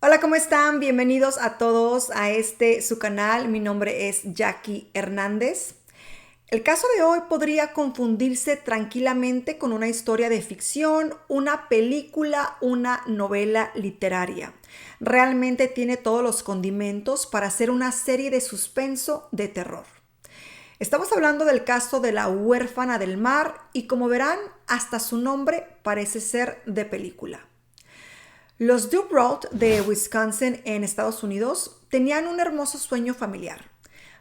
Hola, ¿cómo están? Bienvenidos a todos a su canal. Mi nombre es Jackie Hernández. El caso de hoy podría confundirse tranquilamente con una historia de ficción, una película, una novela literaria. Realmente tiene todos los condimentos para hacer una serie de suspenso de terror. Estamos hablando del caso de la huérfana del mar y como verán, hasta su nombre parece ser de película. Los Dubrow de Wisconsin en Estados Unidos tenían un hermoso sueño familiar.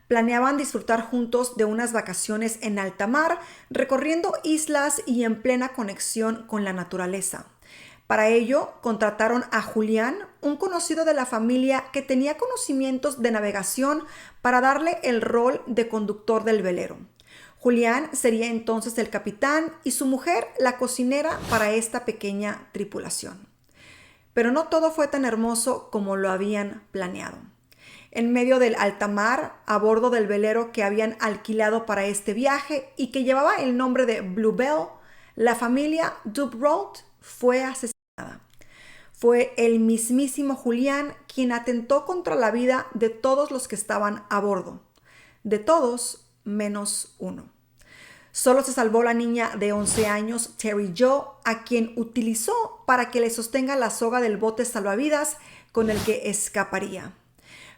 Planeaban disfrutar juntos de unas vacaciones en alta mar, recorriendo islas y en plena conexión con la naturaleza. Para ello, contrataron a Julián, un conocido de la familia que tenía conocimientos de navegación, para darle el rol de conductor del velero. Julián sería entonces el capitán y su mujer la cocinera para esta pequeña tripulación. Pero no todo fue tan hermoso como lo habían planeado. En medio del alta mar, a bordo del velero que habían alquilado para este viaje y que llevaba el nombre de Bluebell, la familia Dubrow fue asesinada. Fue el mismísimo Julián quien atentó contra la vida de todos los que estaban a bordo. De todos, menos uno. Solo se salvó la niña de 11 años, Terry Jo, a quien utilizó para que le sostenga la soga del bote salvavidas con el que escaparía.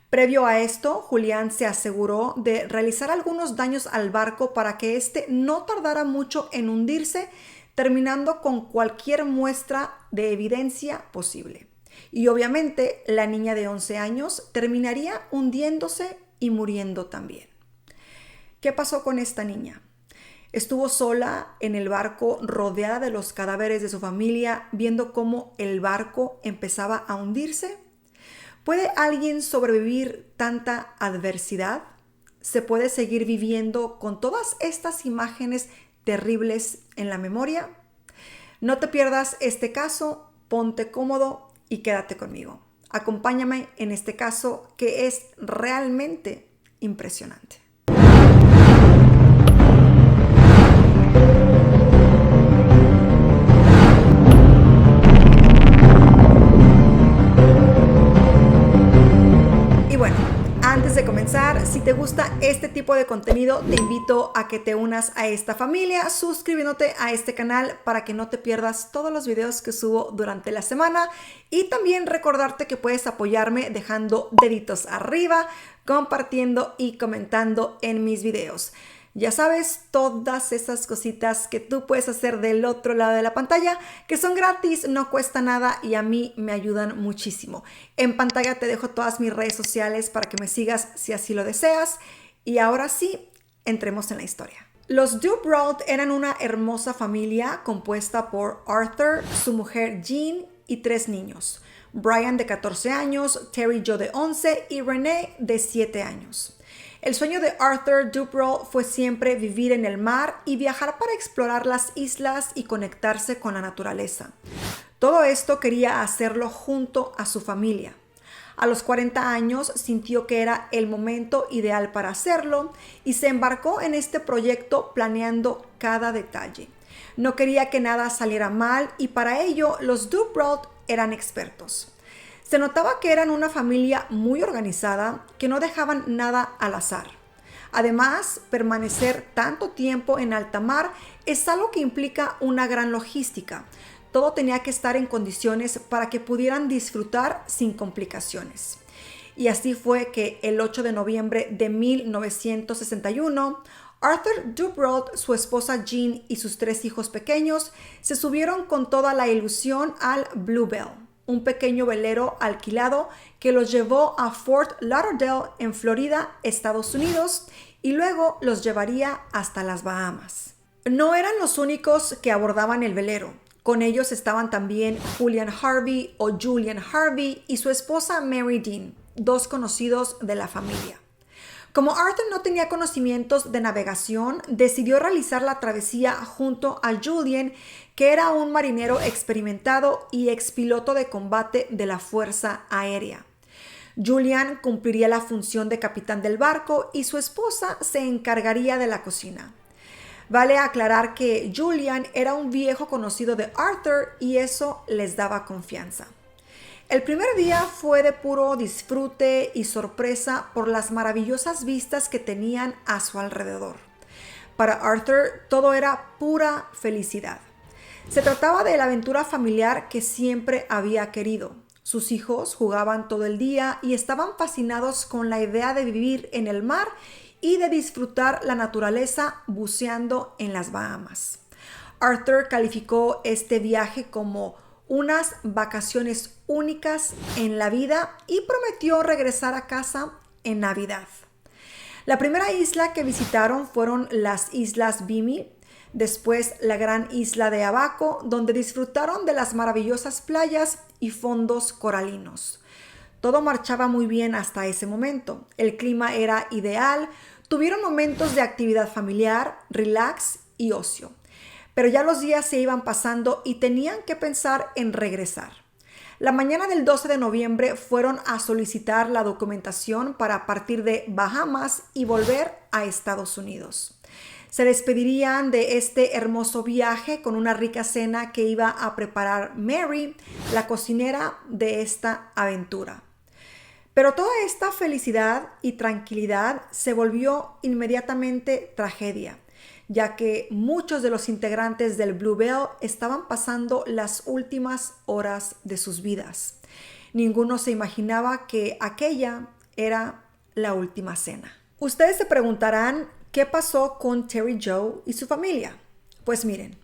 Previo a esto, Julián se aseguró de realizar algunos daños al barco para que éste no tardara mucho en hundirse, terminando con cualquier muestra de evidencia posible. Y obviamente la niña de 11 años terminaría hundiéndose y muriendo también. ¿Qué pasó con esta niña? Estuvo sola en el barco, rodeada de los cadáveres de su familia, viendo cómo el barco empezaba a hundirse. ¿Puede alguien sobrevivir tanta adversidad? ¿Se puede seguir viviendo con todas estas imágenes terribles en la memoria? No te pierdas este caso, ponte cómodo y quédate conmigo. Acompáñame en este caso que es realmente impresionante. Antes de comenzar, si te gusta este tipo de contenido, te invito a que te unas a esta familia suscribiéndote a este canal para que no te pierdas todos los videos que subo durante la semana y también recordarte que puedes apoyarme dejando deditos arriba, compartiendo y comentando en mis videos. Ya sabes, todas esas cositas que tú puedes hacer del otro lado de la pantalla, que son gratis, no cuesta nada y a mí me ayudan muchísimo. En pantalla te dejo todas mis redes sociales para que me sigas si así lo deseas. Y ahora sí, entremos en la historia. Los Dubrow eran una hermosa familia compuesta por Arthur, su mujer Jean y 3 niños. Brian de 14 años, Terry Jo de 11 y Renee de 7 años. El sueño de Arthur Dubrow fue siempre vivir en el mar y viajar para explorar las islas y conectarse con la naturaleza. Todo esto quería hacerlo junto a su familia. A los 40 años sintió que era el momento ideal para hacerlo y se embarcó en este proyecto planeando cada detalle. No quería que nada saliera mal y para ello los Dubrow eran expertos. Se notaba que eran una familia muy organizada, que no dejaban nada al azar. Además, permanecer tanto tiempo en alta mar es algo que implica una gran logística. Todo tenía que estar en condiciones para que pudieran disfrutar sin complicaciones. Y así fue que el 8 de noviembre de 1961, Arthur Dubrow, su esposa Jean y sus 3 hijos pequeños se subieron con toda la ilusión al Bluebell, un pequeño velero alquilado que los llevó a Fort Lauderdale en Florida, Estados Unidos, y luego los llevaría hasta las Bahamas. No eran los únicos que abordaban el velero. Con ellos estaban también Julian Harvey o Julian Harvey y su esposa Mary Dean, 2 conocidos de la familia. Como Arthur no tenía conocimientos de navegación, decidió realizar la travesía junto a Julian, que era un marinero experimentado y expiloto de combate de la Fuerza Aérea. Julian cumpliría la función de capitán del barco y su esposa se encargaría de la cocina. Vale aclarar que Julian era un viejo conocido de Arthur y eso les daba confianza. El primer día fue de puro disfrute y sorpresa por las maravillosas vistas que tenían a su alrededor. Para Arthur todo era pura felicidad. Se trataba de la aventura familiar que siempre había querido. Sus hijos jugaban todo el día y estaban fascinados con la idea de vivir en el mar y de disfrutar la naturaleza buceando en las Bahamas. Arthur calificó este viaje como unas vacaciones únicas en la vida y prometió regresar a casa en Navidad. La primera isla que visitaron fueron las Islas Vimy, después la gran isla de Abaco, donde disfrutaron de las maravillosas playas y fondos coralinos. Todo marchaba muy bien hasta ese momento. El clima era ideal, tuvieron momentos de actividad familiar, relax y ocio. Pero ya los días se iban pasando y tenían que pensar en regresar. La mañana del 12 de noviembre fueron a solicitar la documentación para partir de Bahamas y volver a Estados Unidos. Se despedirían de este hermoso viaje con una rica cena que iba a preparar Mary, la cocinera de esta aventura. Pero toda esta felicidad y tranquilidad se volvió inmediatamente tragedia, ya que muchos de los integrantes del Bluebell estaban pasando las últimas horas de sus vidas. Ninguno se imaginaba que aquella era la última cena. Ustedes se preguntarán qué pasó con Terry Joe y su familia. Pues miren,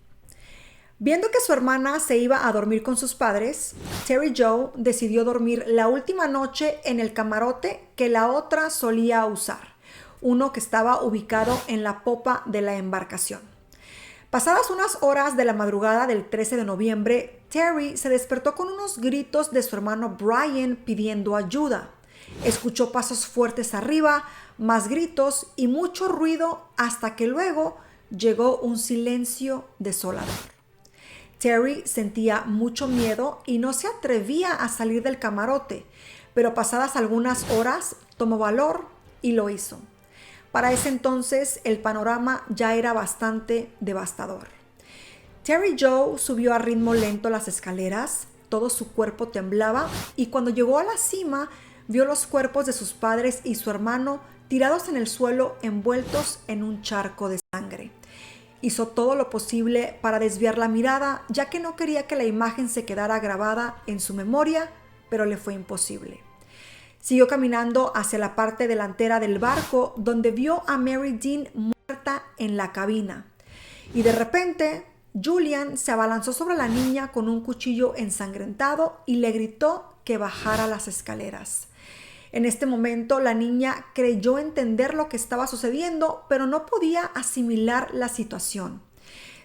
viendo que su hermana se iba a dormir con sus padres, Terry Joe decidió dormir la última noche en el camarote que la otra solía usar, uno que estaba ubicado en la popa de la embarcación. Pasadas unas horas de la madrugada del 13 de noviembre, Terry se despertó con unos gritos de su hermano Brian pidiendo ayuda. Escuchó pasos fuertes arriba, más gritos y mucho ruido hasta que luego llegó un silencio desolador. Terry sentía mucho miedo y no se atrevía a salir del camarote, pero pasadas algunas horas tomó valor y lo hizo. Para ese entonces el panorama ya era bastante devastador. Terry Joe subió a ritmo lento las escaleras, todo su cuerpo temblaba y cuando llegó a la cima vio los cuerpos de sus padres y su hermano tirados en el suelo envueltos en un charco de sangre. Hizo todo lo posible para desviar la mirada, ya que no quería que la imagen se quedara grabada en su memoria, pero le fue imposible. Siguió caminando hacia la parte delantera del barco, donde vio a Mary Dean muerta en la cabina. Y de repente, Julian se abalanzó sobre la niña con un cuchillo ensangrentado y le gritó que bajara las escaleras. En este momento, la niña creyó entender lo que estaba sucediendo, pero no podía asimilar la situación.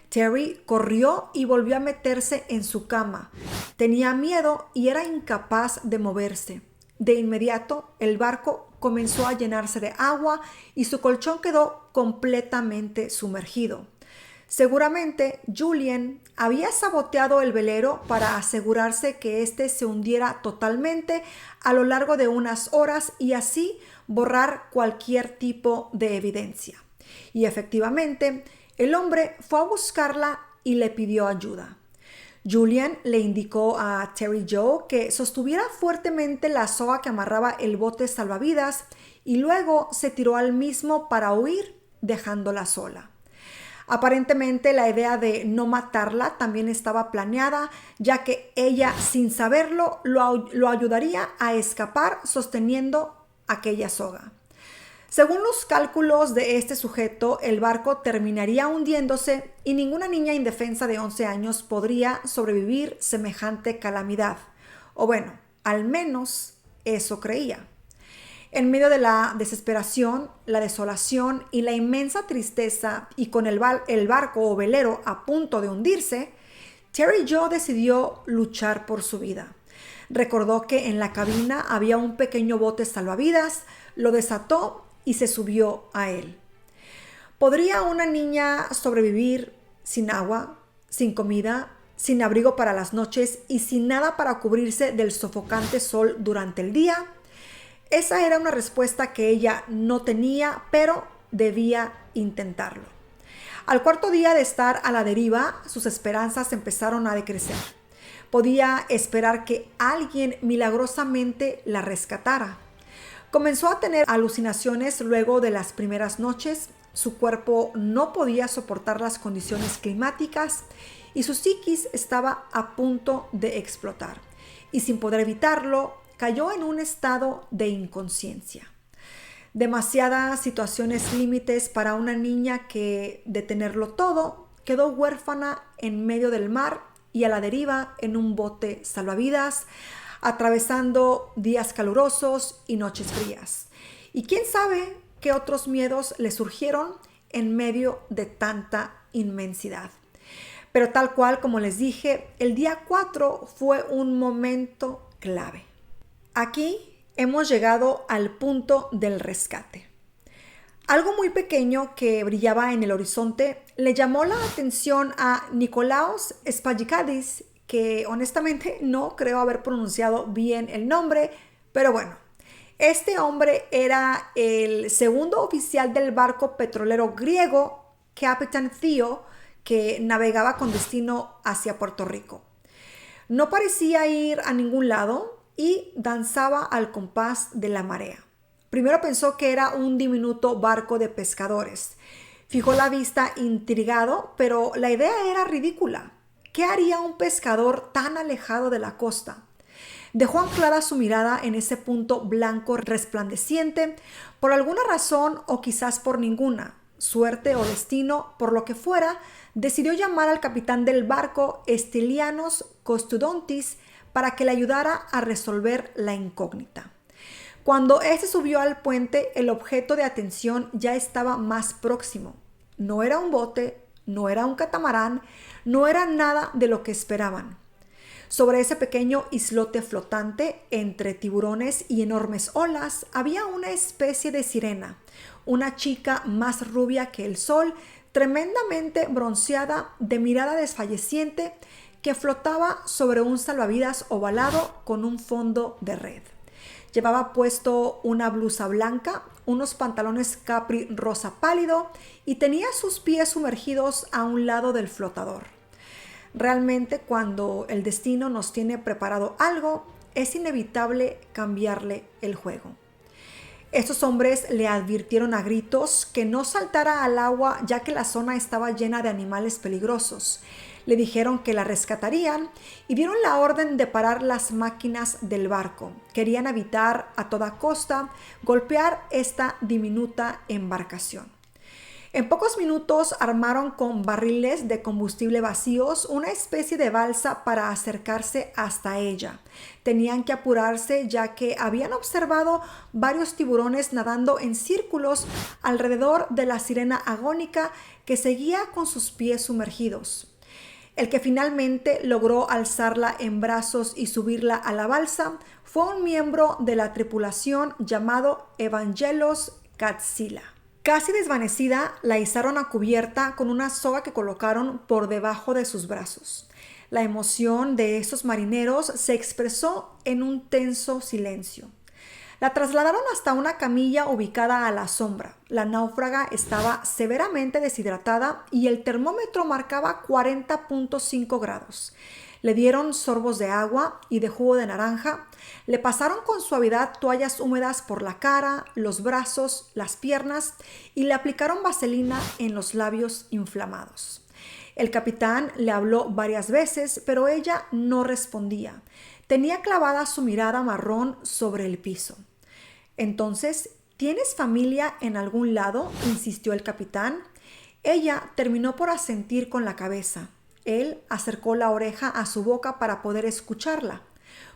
Terry corrió y volvió a meterse en su cama. Tenía miedo y era incapaz de moverse. De inmediato, el barco comenzó a llenarse de agua y su colchón quedó completamente sumergido. Seguramente Julian había saboteado el velero para asegurarse que éste se hundiera totalmente a lo largo de unas horas y así borrar cualquier tipo de evidencia. Y efectivamente, el hombre fue a buscarla y le pidió ayuda. Julian le indicó a Terry Joe que sostuviera fuertemente la soga que amarraba el bote salvavidas y luego se tiró al mismo para huir, dejándola sola. Aparentemente la idea de no matarla también estaba planeada, ya que ella, sin saberlo, lo ayudaría a escapar sosteniendo aquella soga. Según los cálculos de este sujeto, el barco terminaría hundiéndose y ninguna niña indefensa de 11 años podría sobrevivir semejante calamidad. O bueno, al menos eso creía. En medio de la desesperación, la desolación y la inmensa tristeza y con el barco o velero a punto de hundirse, Terry Joe decidió luchar por su vida. Recordó que en la cabina había un pequeño bote salvavidas, lo desató y se subió a él. ¿Podría una niña sobrevivir sin agua, sin comida, sin abrigo para las noches y sin nada para cubrirse del sofocante sol durante el día? Esa era una respuesta que ella no tenía, pero debía intentarlo. Al cuarto día de estar a la deriva, sus esperanzas empezaron a decrecer. Podía esperar que alguien milagrosamente la rescatara. Comenzó a tener alucinaciones luego de las primeras noches. Su cuerpo no podía soportar las condiciones climáticas y su psiquis estaba a punto de explotar. Y sin poder evitarlo, cayó en un estado de inconsciencia. Demasiadas situaciones límites para una niña que, de tenerlo todo, quedó huérfana en medio del mar y a la deriva en un bote salvavidas, atravesando días calurosos y noches frías. Y quién sabe qué otros miedos le surgieron en medio de tanta inmensidad. Pero tal cual como les dije, el día 4 fue un momento clave. Aquí hemos llegado al punto del rescate. Algo muy pequeño que brillaba en el horizonte le llamó la atención a Nikolaos Spallikadis, que honestamente no creo haber pronunciado bien el nombre, pero bueno, este hombre era el segundo oficial del barco petrolero griego Capitán Theo, que navegaba con destino hacia Puerto Rico. No parecía ir a ningún lado y danzaba al compás de la marea. Primero pensó que era un diminuto barco de pescadores. Fijó la vista intrigado, pero la idea era ridícula. ¿Qué haría un pescador tan alejado de la costa? Dejó anclada su mirada en ese punto blanco resplandeciente por alguna razón o quizás por ninguna. Suerte o destino, por lo que fuera, decidió llamar al capitán del barco, Stilianos Kostudontis, para que le ayudara a resolver la incógnita. Cuando éste subió al puente, el objeto de atención ya estaba más próximo. No era un bote, no era un catamarán, no era nada de lo que esperaban. Sobre ese pequeño islote flotante, entre tiburones y enormes olas, había una especie de sirena, una chica más rubia que el sol, tremendamente bronceada, de mirada desfalleciente, que flotaba sobre un salvavidas ovalado con un fondo de red. Llevaba puesto una blusa blanca, unos pantalones capri rosa pálido y tenía sus pies sumergidos a un lado del flotador. Realmente, cuando el destino nos tiene preparado algo, es inevitable cambiarle el juego. Estos hombres le advirtieron a gritos que no saltara al agua, ya que la zona estaba llena de animales peligrosos. Le dijeron que la rescatarían y dieron la orden de parar las máquinas del barco. Querían evitar a toda costa golpear esta diminuta embarcación. En pocos minutos armaron con barriles de combustible vacíos una especie de balsa para acercarse hasta ella. Tenían que apurarse ya que habían observado varios tiburones nadando en círculos alrededor de la sirena agónica que seguía con sus pies sumergidos. El que finalmente logró alzarla en brazos y subirla a la balsa fue un miembro de la tripulación llamado Evangelos Katsila. Casi desvanecida, la izaron a cubierta con una soga que colocaron por debajo de sus brazos. La emoción de estos marineros se expresó en un tenso silencio. La trasladaron hasta una camilla ubicada a la sombra. La náufraga estaba severamente deshidratada y el termómetro marcaba 40.5 grados. Le dieron sorbos de agua y de jugo de naranja. Le pasaron con suavidad toallas húmedas por la cara, los brazos, las piernas y le aplicaron vaselina en los labios inflamados. El capitán le habló varias veces, pero ella no respondía. Tenía clavada su mirada marrón sobre el piso. Entonces, ¿tienes familia en algún lado?, insistió el capitán. Ella terminó por asentir con la cabeza. Él acercó la oreja a su boca para poder escucharla.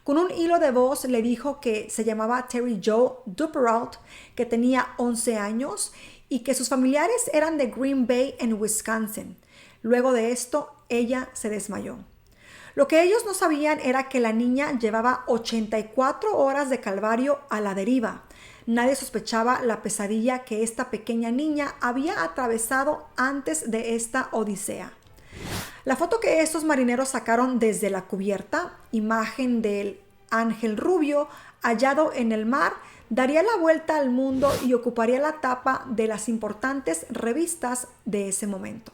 Con un hilo de voz le dijo que se llamaba Terry Joe Duperrault, que tenía 11 años y que sus familiares eran de Green Bay en Wisconsin. Luego de esto, ella se desmayó. Lo que ellos no sabían era que la niña llevaba 84 horas de calvario a la deriva. Nadie sospechaba la pesadilla que esta pequeña niña había atravesado antes de esta odisea. La foto que estos marineros sacaron desde la cubierta, imagen del ángel rubio hallado en el mar, daría la vuelta al mundo y ocuparía la tapa de las importantes revistas de ese momento.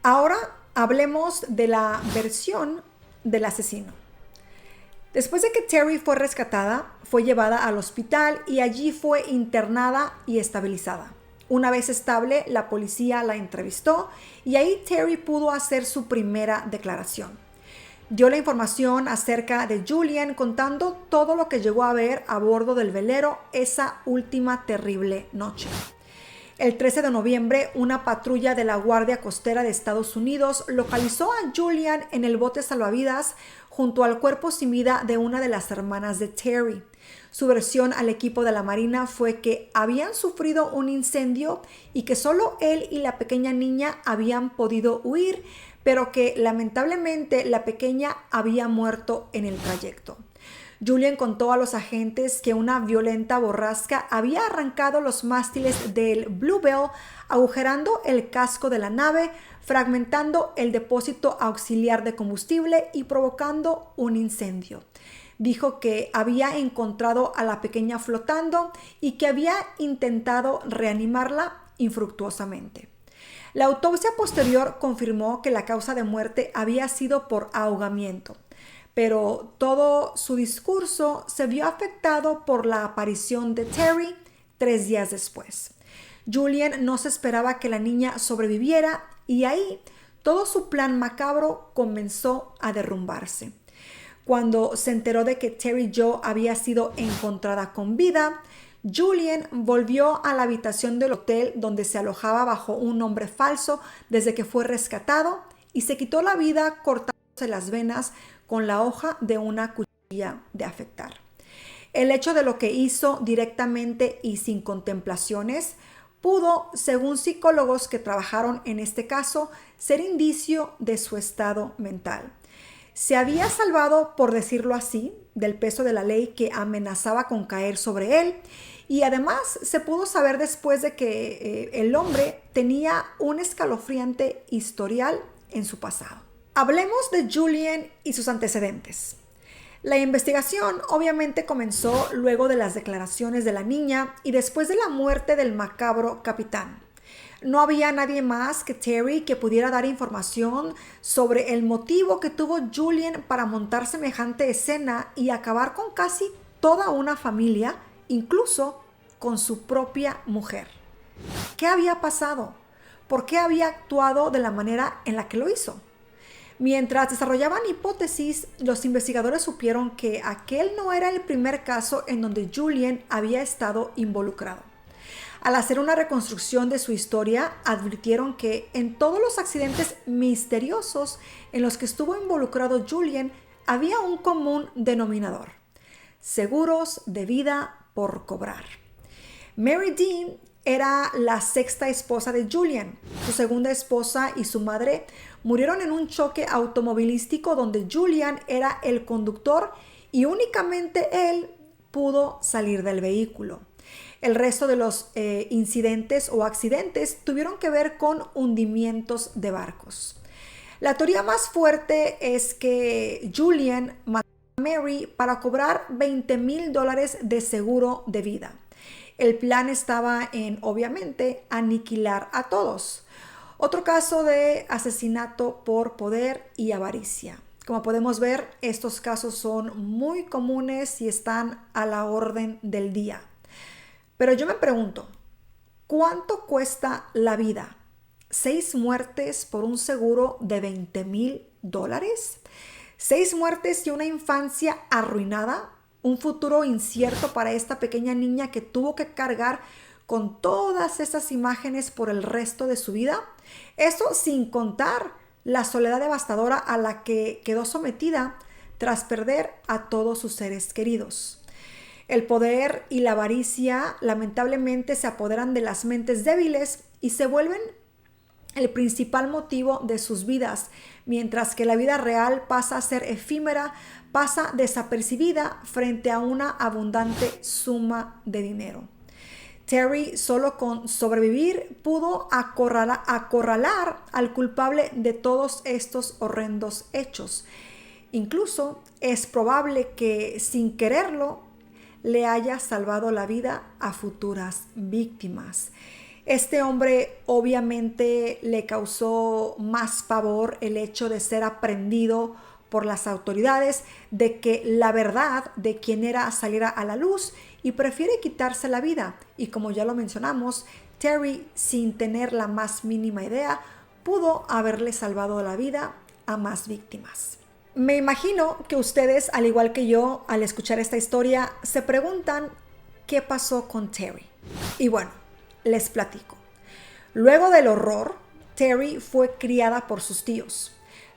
Ahora hablemos de la versión del asesino. Después de que Terry fue rescatada, fue llevada al hospital y allí fue internada y estabilizada. Una vez estable, la policía la entrevistó y ahí Terry pudo hacer su primera declaración. Dio la información acerca de Julian, contando todo lo que llegó a ver a bordo del velero esa última terrible noche. El 13 de noviembre, una patrulla de la Guardia Costera de Estados Unidos localizó a Julian en el bote salvavidas junto al cuerpo sin vida de una de las hermanas de Terry. Su versión al equipo de la Marina fue que habían sufrido un incendio y que solo él y la pequeña niña habían podido huir, pero que lamentablemente la pequeña había muerto en el trayecto. Julian contó a los agentes que una violenta borrasca había arrancado los mástiles del Bluebell, agujerando el casco de la nave, fragmentando el depósito auxiliar de combustible y provocando un incendio. Dijo que había encontrado a la pequeña flotando y que había intentado reanimarla infructuosamente. La autopsia posterior confirmó que la causa de muerte había sido por ahogamiento, pero todo su discurso se vio afectado por la aparición de Terry 3 días después. Julian no se esperaba que la niña sobreviviera y ahí todo su plan macabro comenzó a derrumbarse. Cuando se enteró de que Terry Jo había sido encontrada con vida, Julian volvió a la habitación del hotel donde se alojaba bajo un nombre falso desde que fue rescatado y se quitó la vida cortándose las venas con la hoja de una cuchilla de afeitar. El hecho de lo que hizo directamente y sin contemplaciones pudo, según psicólogos que trabajaron en este caso, ser indicio de su estado mental. Se había salvado, por decirlo así, del peso de la ley que amenazaba con caer sobre él, y además se pudo saber después de que el hombre tenía un escalofriante historial en su pasado. Hablemos de Julian y sus antecedentes. La investigación obviamente comenzó luego de las declaraciones de la niña y después de la muerte del macabro capitán. No había nadie más que Terry que pudiera dar información sobre el motivo que tuvo Julian para montar semejante escena y acabar con casi toda una familia, incluso con su propia mujer. ¿Qué había pasado? ¿Por qué había actuado de la manera en la que lo hizo? Mientras desarrollaban hipótesis, los investigadores supieron que aquel no era el primer caso en donde Julian había estado involucrado. Al hacer una reconstrucción de su historia, advirtieron que en todos los accidentes misteriosos en los que estuvo involucrado Julian, había un común denominador: seguros de vida por cobrar. Mary Dean era la sexta esposa de Julian. Su segunda esposa y su madre murieron en un choque automovilístico donde Julian era el conductor y únicamente él pudo salir del vehículo. El resto de los incidentes o accidentes tuvieron que ver con hundimientos de barcos. La teoría más fuerte es que Julian mató a Mary para cobrar $20,000 de seguro de vida. El plan estaba en, obviamente, aniquilar a todos. Otro caso de asesinato por poder y avaricia. Como podemos ver, estos casos son muy comunes y están a la orden del día. Pero yo me pregunto, ¿cuánto cuesta la vida? ¿6 muertes por un seguro de $20,000? ¿6 muertes y una infancia arruinada? ¿Un futuro incierto para esta pequeña niña que tuvo que cargar con todas esas imágenes por el resto de su vida? Eso sin contar la soledad devastadora a la que quedó sometida tras perder a todos sus seres queridos. El poder y la avaricia lamentablemente se apoderan de las mentes débiles y se vuelven el principal motivo de sus vidas, mientras que la vida real pasa a ser efímera, pasa desapercibida frente a una abundante suma de dinero. Terry, solo con sobrevivir, pudo acorralar al culpable de todos estos horrendos hechos. Incluso es probable que, sin quererlo, le haya salvado la vida a futuras víctimas. Este hombre obviamente le causó más pavor el hecho de ser aprehendido por las autoridades de que la verdad de quién era saliera a la luz y prefiere quitarse la vida. Y como ya lo mencionamos, Terry, sin tener la más mínima idea, pudo haberle salvado la vida a más víctimas. Me imagino que ustedes, al igual que yo, al escuchar esta historia, se preguntan qué pasó con Terry. Y bueno, les platico. Luego del horror, Terry fue criada por sus tíos.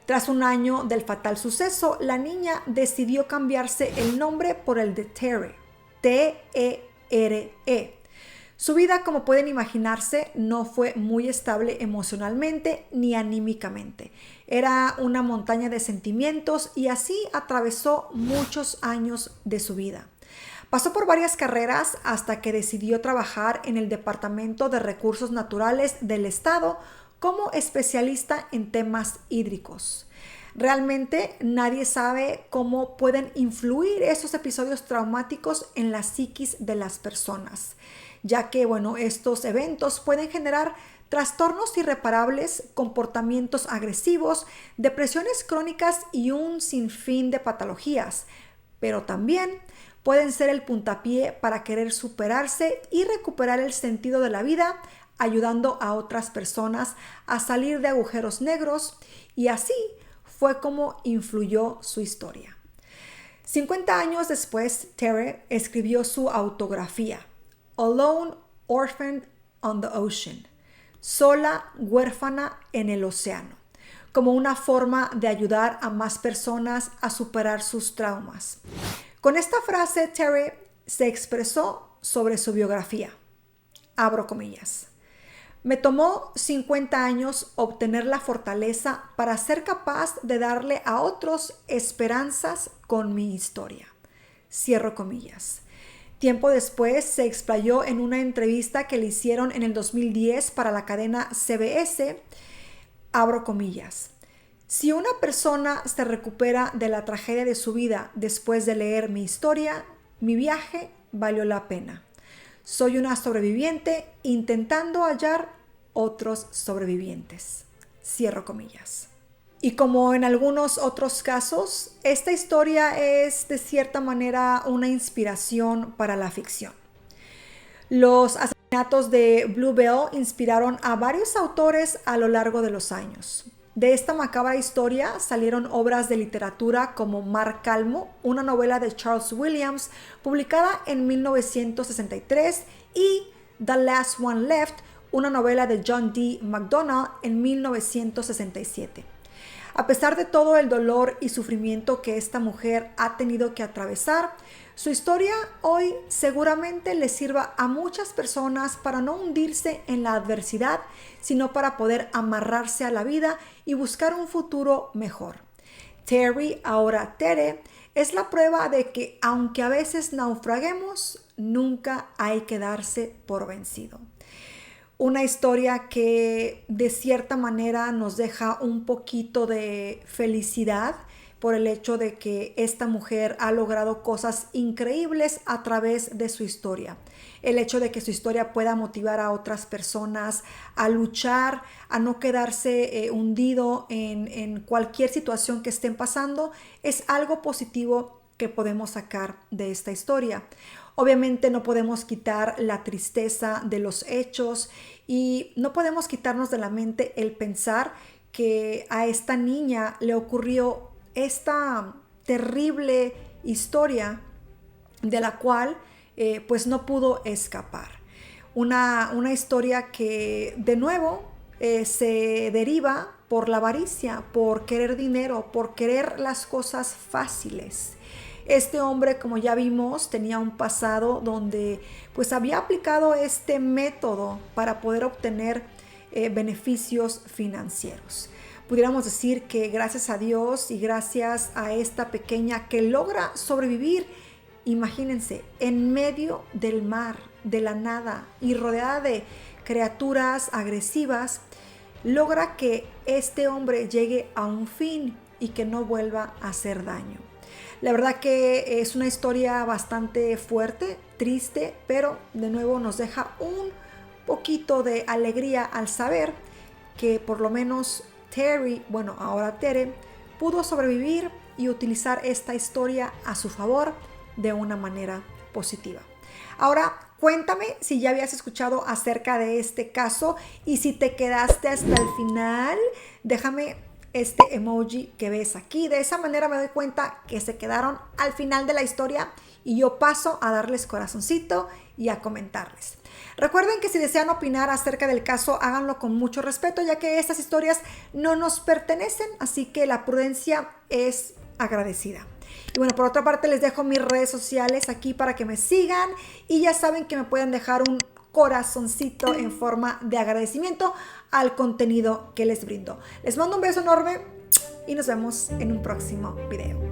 Tras un año del fatal suceso, la niña decidió cambiarse el nombre por el de Tere, T-E-R-E. Su vida, como pueden imaginarse, no fue muy estable emocionalmente ni anímicamente. Era una montaña de sentimientos y así atravesó muchos años de su vida. Pasó por varias carreras hasta que decidió trabajar en el Departamento de Recursos Naturales del Estado como especialista en temas hídricos. Realmente nadie sabe cómo pueden influir esos episodios traumáticos en la psiquis de las personas, ya que, estos eventos pueden generar trastornos irreparables, comportamientos agresivos, depresiones crónicas y un sinfín de patologías, pero también pueden ser el puntapié para querer superarse y recuperar el sentido de la vida, ayudando a otras personas a salir de agujeros negros, y así fue como influyó su historia. 50 años después, Tere escribió su autografía, Alone, Orphaned on the Ocean, sola, huérfana en el océano, como una forma de ayudar a más personas a superar sus traumas. Con esta frase, Tere se expresó sobre su biografía. Abro comillas. Me tomó 50 años obtener la fortaleza para ser capaz de darle a otros esperanzas con mi historia. Cierro comillas. Tiempo después se explayó en una entrevista que le hicieron en el 2010 para la cadena CBS. Abro comillas. Si una persona se recupera de la tragedia de su vida después de leer mi historia, mi viaje valió la pena. Soy una sobreviviente intentando hallar otros sobrevivientes. Cierro comillas. Y como en algunos otros casos, esta historia es de cierta manera una inspiración para la ficción. Los asesinatos de Bluebell inspiraron a varios autores a lo largo de los años. De esta macabra historia salieron obras de literatura como Mar Calmo, una novela de Charles Williams publicada en 1963, y The Last One Left, una novela de John D. MacDonald en 1967. A pesar de todo el dolor y sufrimiento que esta mujer ha tenido que atravesar, su historia hoy seguramente le sirva a muchas personas para no hundirse en la adversidad, sino para poder amarrarse a la vida y buscar un futuro mejor. Terry, ahora Tere, es la prueba de que aunque a veces naufraguemos, nunca hay que darse por vencido. Una historia que de cierta manera nos deja un poquito de felicidad por el hecho de que esta mujer ha logrado cosas increíbles a través de su historia. El hecho de que su historia pueda motivar a otras personas a luchar, a no quedarse hundido en cualquier situación que estén pasando, es algo positivo que podemos sacar de esta historia. Obviamente no podemos quitar la tristeza de los hechos y no podemos quitarnos de la mente el pensar que a esta niña le ocurrió esta terrible historia de la cual pues no pudo escapar. Una historia que de nuevo se deriva por la avaricia, por querer dinero, por querer las cosas fáciles. Este hombre, como ya vimos, tenía un pasado donde pues había aplicado este método para poder obtener beneficios financieros. Pudiéramos decir que gracias a Dios y gracias a esta pequeña que logra sobrevivir, imagínense, en medio del mar, de la nada y rodeada de criaturas agresivas, logra que este hombre llegue a un fin y que no vuelva a hacer daño. La verdad que es una historia bastante fuerte, triste, pero de nuevo nos deja un poquito de alegría al saber que por lo menos Terry, ahora Tere, pudo sobrevivir y utilizar esta historia a su favor de una manera positiva. Ahora, cuéntame si ya habías escuchado acerca de este caso y si te quedaste hasta el final, déjame este emoji que ves aquí. De esa manera me doy cuenta que se quedaron al final de la historia y yo paso a darles corazoncito y a comentarles. Recuerden que si desean opinar acerca del caso, háganlo con mucho respeto, ya que estas historias no nos pertenecen, así que la prudencia es agradecida. Y bueno, por otra parte les dejo mis redes sociales aquí para que me sigan y ya saben que me pueden dejar un corazoncito en forma de agradecimiento al contenido que les brindo. Les mando un beso enorme y nos vemos en un próximo video.